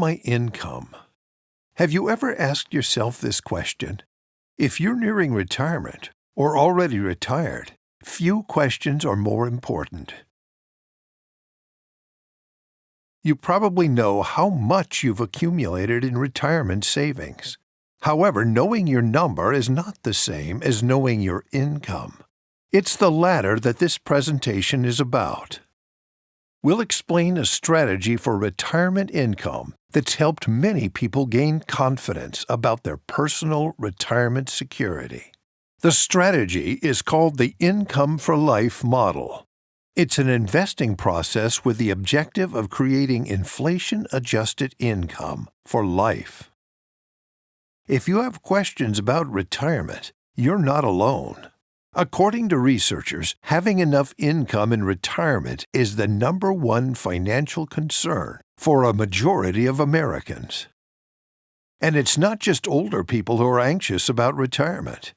my income? Have you ever asked yourself this question? If you're nearing retirement or already retired, few questions are more important. You probably know how much you've accumulated in retirement savings. However, knowing your number is not the same as knowing your income. It's the latter that this presentation is about. We'll explain a strategy for retirement income that's helped many people gain confidence about their personal retirement security. The strategy is called the Income for Life model. It's an investing process with the objective of creating inflation-adjusted income for life. If you have questions about retirement, you're not alone. According to researchers, having enough income in retirement is the #1 financial concern for a majority of Americans. And it's not just older people who are anxious about retirement.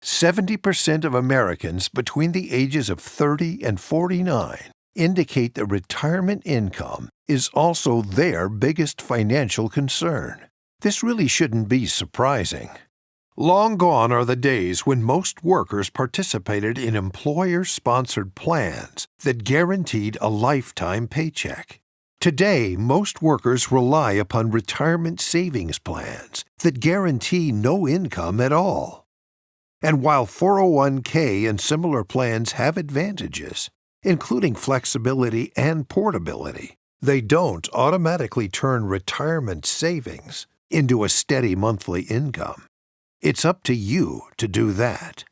70% of Americans between the ages of 30 and 49 indicate that retirement income is also their biggest financial concern. This really shouldn't be surprising. Long gone are the days when most workers participated in employer-sponsored plans that guaranteed a lifetime paycheck. Today, most workers rely upon retirement savings plans that guarantee no income at all. And while 401k and similar plans have advantages, including flexibility and portability, they don't automatically turn retirement savings into a steady monthly income. It's up to you to do that.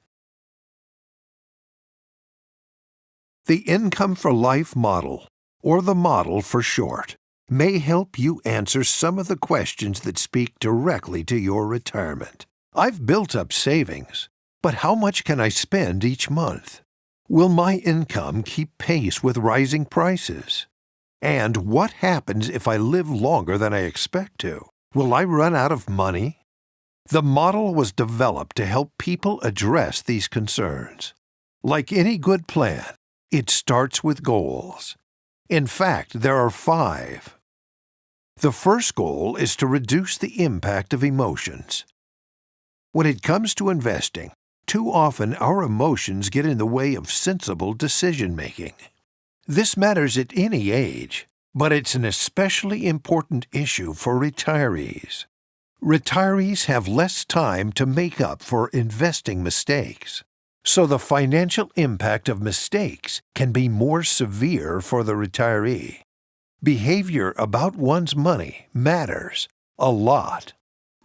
The Income for Life model, or the model for short, may help you answer some of the questions that speak directly to your retirement. I've built up savings, but how much can I spend each month? Will my income keep pace with rising prices? And what happens if I live longer than I expect to? Will I run out of money? The model was developed to help people address these concerns. Like any good plan, it starts with goals. In fact, there are 5. The first goal is to reduce the impact of emotions. When it comes to investing, too often our emotions get in the way of sensible decision-making. This matters at any age, but it's an especially important issue for retirees. Retirees have less time to make up for investing mistakes, so the financial impact of mistakes can be more severe for the retiree. Behavior about one's money matters a lot.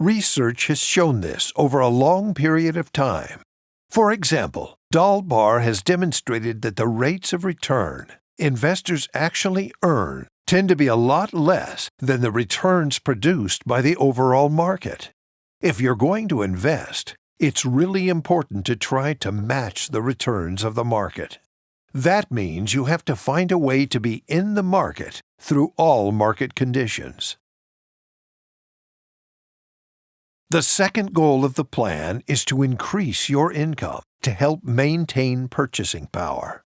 Research has shown this over a long period of time. For example, Dalbar has demonstrated that the rates of return investors actually earn tend to be a lot less than the returns produced by the overall market. If you're going to invest, it's really important to try to match the returns of the market. That means you have to find a way to be in the market through all market conditions. The second goal of the plan is to increase your income to help maintain purchasing power.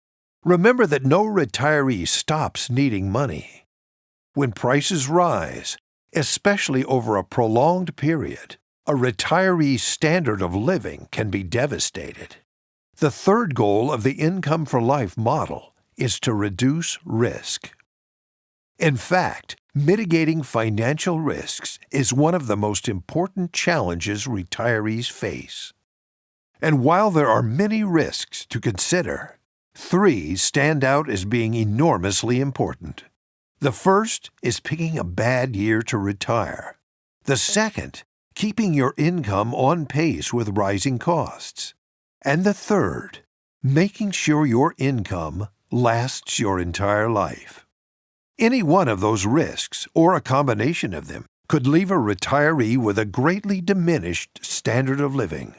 Remember that no retiree stops needing money. When prices rise, especially over a prolonged period, a retiree's standard of living can be devastated. The third goal of the Income for Life model is to reduce risk. In fact, mitigating financial risks is one of the most important challenges retirees face. And while there are many risks to consider, 3 stand out as being enormously important. The first is picking a bad year to retire. The second, keeping your income on pace with rising costs. And the third, making sure your income lasts your entire life. Any one of those risks, or a combination of them, could leave a retiree with a greatly diminished standard of living.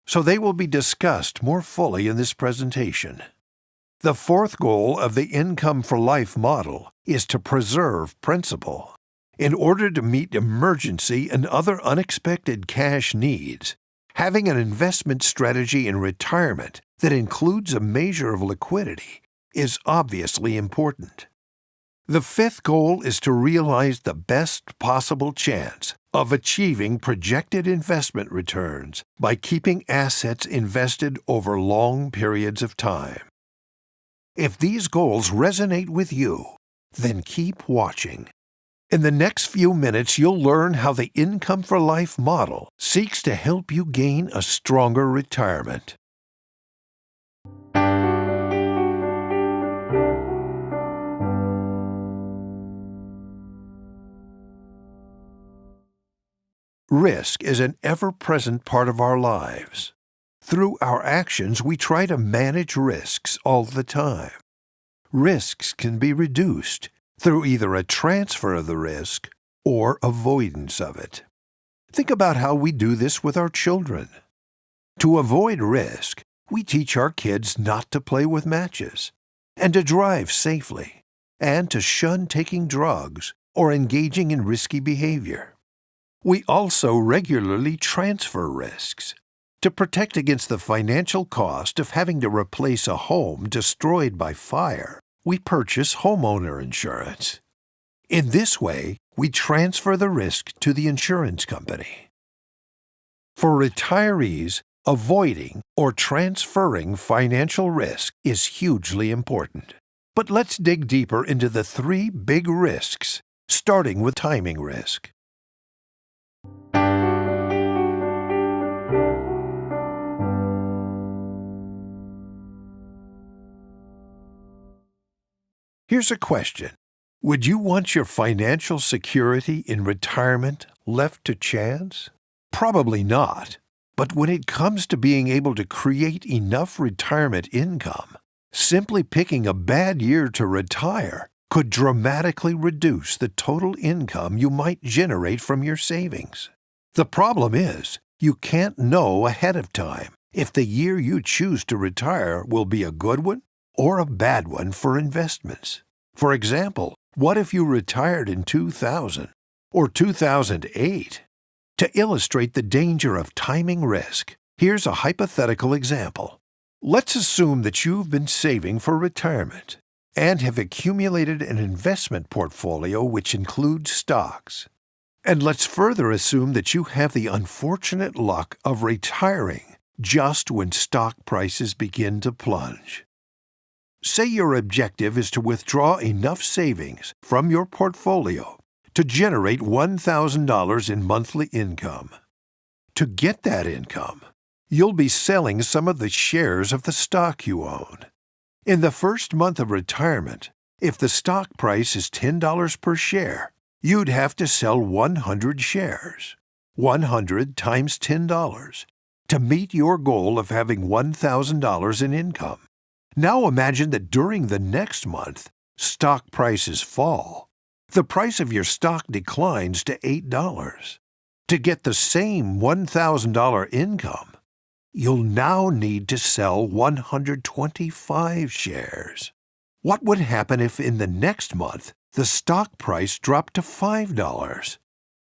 So they will be discussed more fully in this presentation. The fourth goal of the Income for Life model is to preserve principal. In order to meet emergency and other unexpected cash needs, having an investment strategy in retirement that includes a measure of liquidity is obviously important. The fifth goal is to realize the best possible chance of achieving projected investment returns by keeping assets invested over long periods of time. If these goals resonate with you, then keep watching. In the next few minutes, you'll learn how the Income for Life model seeks to help you gain a stronger retirement. Risk is an ever-present part of our lives. Through our actions, we try to manage risks all the time. Risks can be reduced through either a transfer of the risk or avoidance of it. Think about how we do this with our children. To avoid risk, we teach our kids not to play with matches, and to drive safely, and to shun taking drugs or engaging in risky behavior. We also regularly transfer risks. To protect against the financial cost of having to replace a home destroyed by fire, we purchase homeowner insurance. In this way, we transfer the risk to the insurance company. For retirees, avoiding or transferring financial risk is hugely important. But let's dig deeper into the three big risks, starting with timing risk. Here's a question. Would you want your financial security in retirement left to chance? Probably not. But when it comes to being able to create enough retirement income, simply picking a bad year to retire could dramatically reduce the total income you might generate from your savings. The problem is, you can't know ahead of time if the year you choose to retire will be a good one or a bad one for investments. For example, what if you retired in 2000 or 2008? To illustrate the danger of timing risk, here's a hypothetical example. Let's assume that you've been saving for retirement and have accumulated an investment portfolio which includes stocks. And let's further assume that you have the unfortunate luck of retiring just when stock prices begin to plunge. Say your objective is to withdraw enough savings from your portfolio to generate $1,000 in monthly income. To get that income, you'll be selling some of the shares of the stock you own. In the first month of retirement, if the stock price is $10 per share, you'd have to sell 100 shares, 100 times $10, to meet your goal of having $1,000 in income. Now imagine that during the next month, stock prices fall. The price of your stock declines to $8. To get the same $1,000 income, you'll now need to sell 125 shares. What would happen if in the next month the stock price dropped to $5?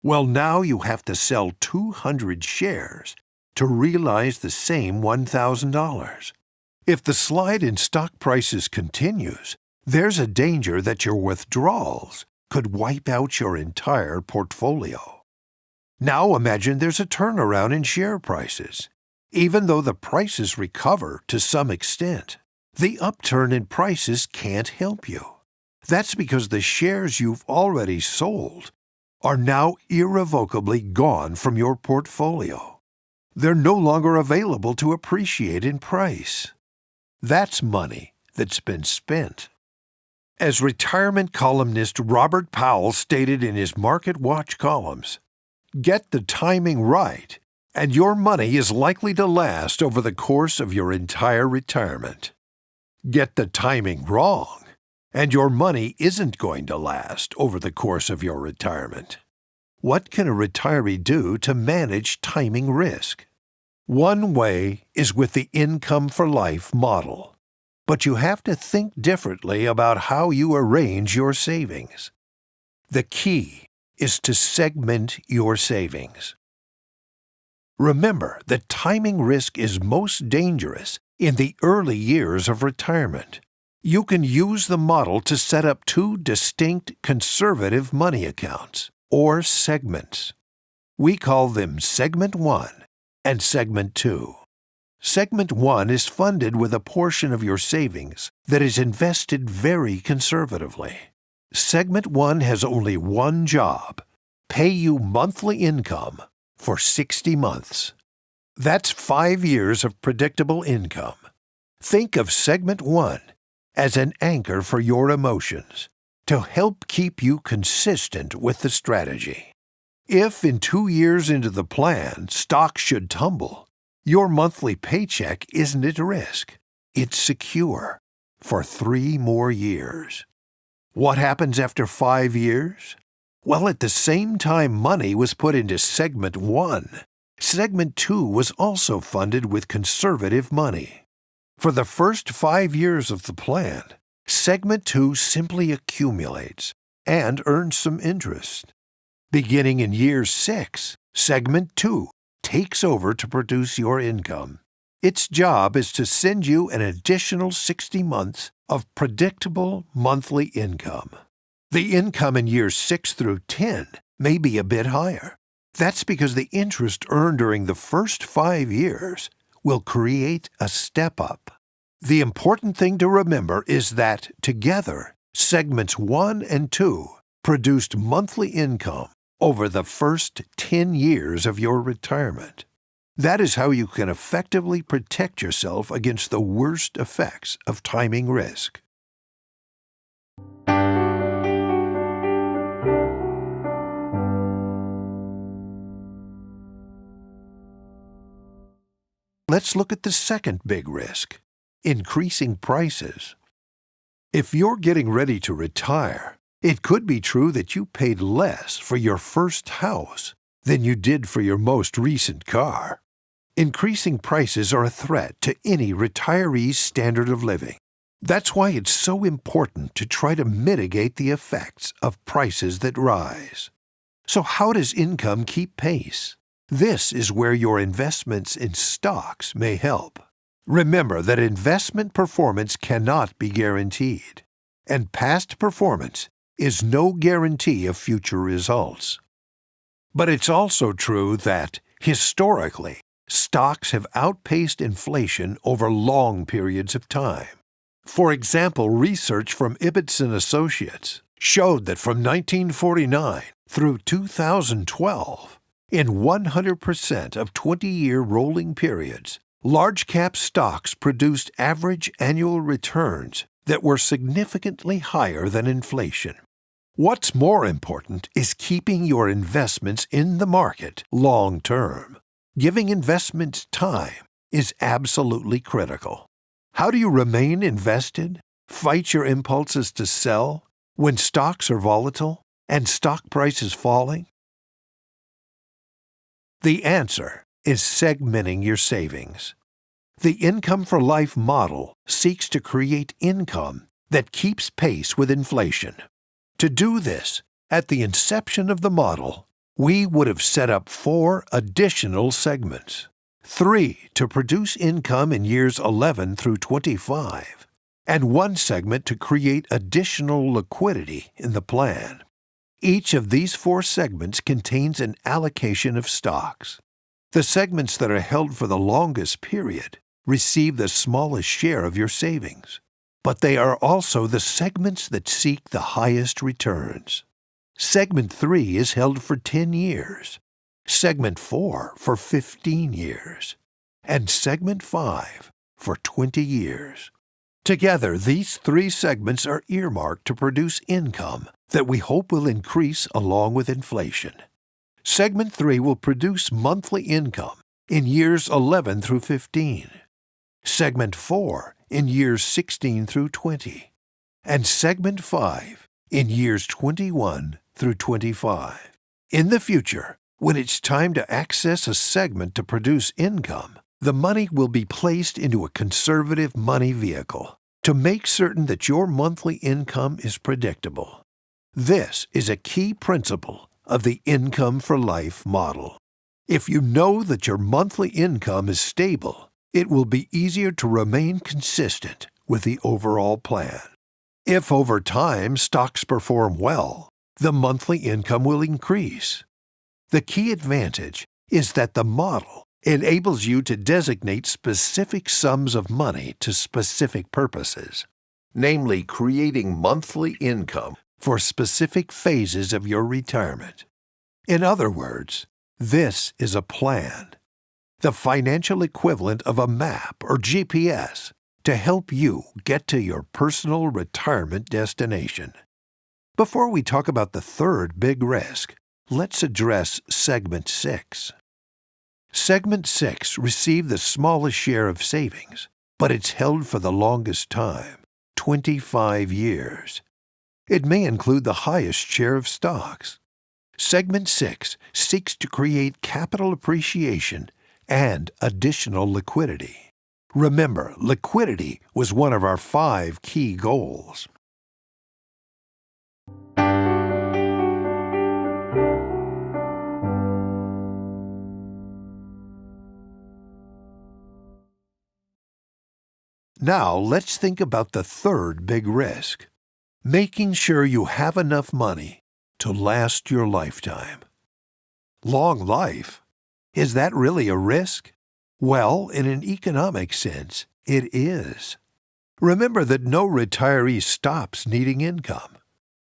Well, now you have to sell 200 shares to realize the same $1,000. If the slide in stock prices continues, there's a danger that your withdrawals could wipe out your entire portfolio. Now imagine there's a turnaround in share prices. Even though the prices recover to some extent, the upturn in prices can't help you. That's because the shares you've already sold are now irrevocably gone from your portfolio. They're no longer available to appreciate in price. That's money that's been spent. As retirement columnist Robert Powell stated in his Market Watch columns, get the timing right, and your money is likely to last over the course of your entire retirement. Get the timing wrong, and your money isn't going to last over the course of your retirement. What can a retiree do to manage timing risk? One way is with the Income for Life model. But you have to think differently about how you arrange your savings. The key is to segment your savings. Remember that timing risk is most dangerous in the early years of retirement. You can use the model to set up two distinct conservative money accounts, or segments. We call them Segment 1 and Segment 2. Segment 1 is funded with a portion of your savings that is invested very conservatively. Segment 1 has only one job: pay you monthly income for 60 months. That's 5 years of predictable income. Think of Segment 1 as an anchor for your emotions to help keep you consistent with the strategy. If in 2 years into the plan stocks should tumble, your monthly paycheck isn't at risk. It's secure for 3 more years. What happens after 5 years? Well, at the same time money was put into Segment 1, Segment 2 was also funded with conservative money. For the first 5 years of the plan, Segment 2 simply accumulates and earns some interest. Beginning in year 6, Segment 2 takes over to produce your income. Its job is to send you an additional 60 months of predictable monthly income. The income in years 6 through 10 may be a bit higher. That's because the interest earned during the first 5 years will create a step up. The important thing to remember is that, together, Segments 1 and 2 produced monthly income over the first 10 years of your retirement. That is how you can effectively protect yourself against the worst effects of timing risk. Let's look at the second big risk: increasing prices. If you're getting ready to retire, it could be true that you paid less for your first house than you did for your most recent car. Increasing prices are a threat to any retiree's standard of living. That's why it's so important to try to mitigate the effects of prices that rise. So how does income keep pace? This is where your investments in stocks may help. Remember that investment performance cannot be guaranteed, and past performance is no guarantee of future results. But it's also true that, historically, stocks have outpaced inflation over long periods of time. For example, research from Ibbotson Associates showed that from 1949 through 2012, in 100% of 20-year rolling periods, large-cap stocks produced average annual returns that were significantly higher than inflation. What's more important is keeping your investments in the market long-term. Giving investments time is absolutely critical. How do you remain invested? Fight your impulses to sell when stocks are volatile and stock prices falling? The answer is segmenting your savings. The Income for Life model seeks to create income that keeps pace with inflation. To do this, at the inception of the model, we would have set up 4 additional segments: 3 to produce income in years 11 through 25, and 1 segment to create additional liquidity in the plan. Each of these 4 segments contains an allocation of stocks. The segments that are held for the longest period receive the smallest share of your savings, but they are also the segments that seek the highest returns. Segment 3 is held for 10 years, Segment 4 for 15 years, and Segment 5 for 20 years. Together, these 3 segments are earmarked to produce income that we hope will increase along with inflation. Segment 3 will produce monthly income in years 11 through 15, Segment 4 in years 16 through 20, and Segment 5 in years 21 through 25. In the future, when it's time to access a segment to produce income, the money will be placed into a conservative money vehicle to make certain that your monthly income is predictable. This is a key principle of the Income for Life model. If you know that your monthly income is stable, it will be easier to remain consistent with the overall plan. If over time stocks perform well, the monthly income will increase. The key advantage is that the model enables you to designate specific sums of money to specific purposes, namely creating monthly income for specific phases of your retirement. In other words, this is a plan, the financial equivalent of a map or GPS to help you get to your personal retirement destination. Before we talk about the third big risk, let's address Segment 6. Segment 6 received the smallest share of savings, but it's held for the longest time, 25 years. It may include the highest share of stocks. Segment 6 seeks to create capital appreciation and additional liquidity. Remember, liquidity was one of our 5 key goals. Now let's think about the third big risk, making sure you have enough money to last your lifetime. Long life? Is that really a risk? Well, in an economic sense, it is. Remember that no retiree stops needing income.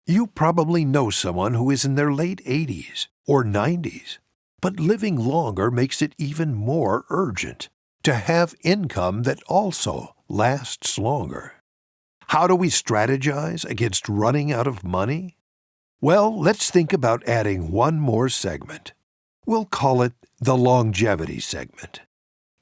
You probably know someone who is in their late 80s or 90s, but living longer makes it even more urgent to have income that also lasts longer. How do we strategize against running out of money? Well, let's think about adding one more segment. We'll call it the longevity segment.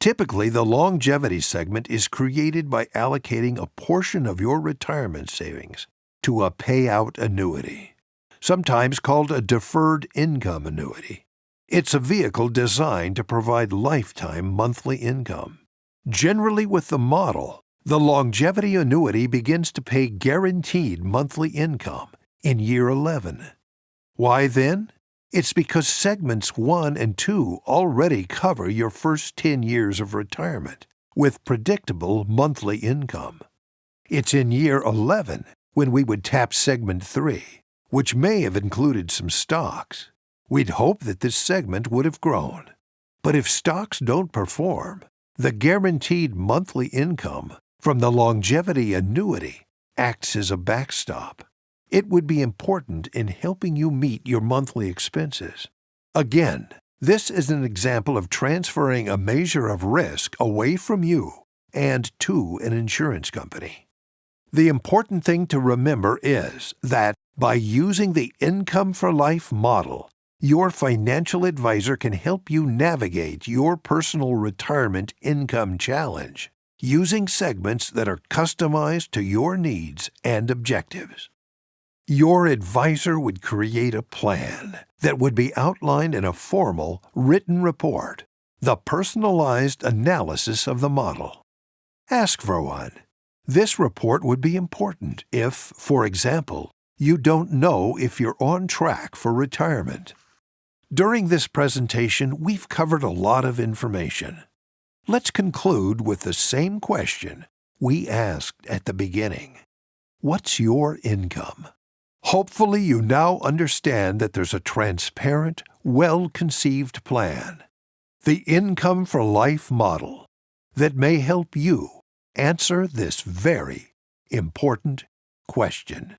Typically, the longevity segment is created by allocating a portion of your retirement savings to a payout annuity, sometimes called a deferred income annuity. It's a vehicle designed to provide lifetime monthly income. Generally, with the model, the longevity annuity begins to pay guaranteed monthly income in year 11. Why then? It's because segments 1 and 2 already cover your first 10 years of retirement with predictable monthly income. It's in year 11 when we would tap segment 3, which may have included some stocks. We'd hope that this segment would have grown. But if stocks don't perform, the guaranteed monthly income from the longevity annuity acts as a backstop. It would be important in helping you meet your monthly expenses. Again, this is an example of transferring a measure of risk away from you and to an insurance company. The important thing to remember is that by using the Income for Life model, your financial advisor can help you navigate your personal retirement income challenge using segments that are customized to your needs and objectives. Your advisor would create a plan that would be outlined in a formal, written report, the personalized analysis of the model. Ask for one. This report would be important if, for example, you don't know if you're on track for retirement. During this presentation, we've covered a lot of information. Let's conclude with the same question we asked at the beginning. What's your income? Hopefully you now understand that there's a transparent, well-conceived plan, the Income for Life model, that may help you answer this very important question.